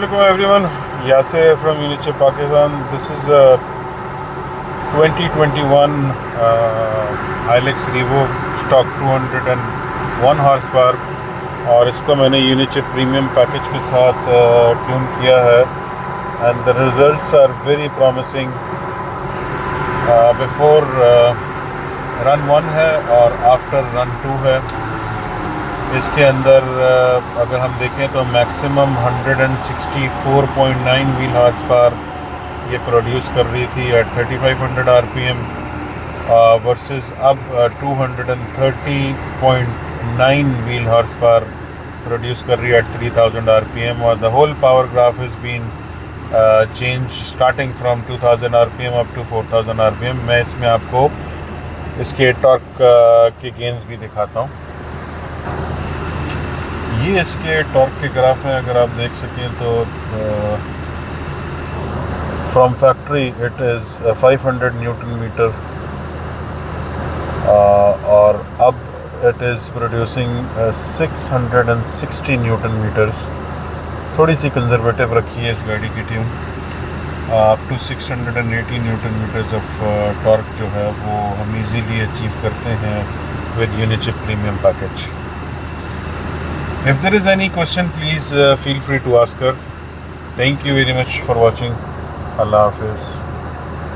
Assalamualaikum everyone. Yasir from Unichip Pakistan. This is a 2021 Hilux Revo stock 201 horsepower और इसको मैंने Unichip Premium Package के साथ tune किया है and the results are very promising. Before run 1 है और after run 2 है. इसके अंदर अगर हम देखें तो मैक्सिमम 164.9 व्हील हॉर्स पावर ये प्रोड्यूस कर रही थी एट 3500 आरपीएम वर्सेस अब 230.9 व्हील हॉर्स पावर प्रोड्यूस कर रही है एट 3000 आरपीएम और the whole power graph is been change starting from 2000 RPM up to 4000 RPM. मैं इसमें आपको इसके टॉर्क के गेन्स भी दिखाता हूँ. ये इसके टॉर्क के ग्राफ हैं. अगर आप देख सकें तो from factory it is 500 newton metre और अब it is producing 660 newton metres. थोड़ी सी कंजर्वेटिव रखी है इस गाड़ी की tune. Up to 680 newton metres of torque जो है वो हम इजीली अचीव करते हैं with Unichip premium package. If there is any question, please feel free to ask her. Thank you very much for watching. Allah Hafiz.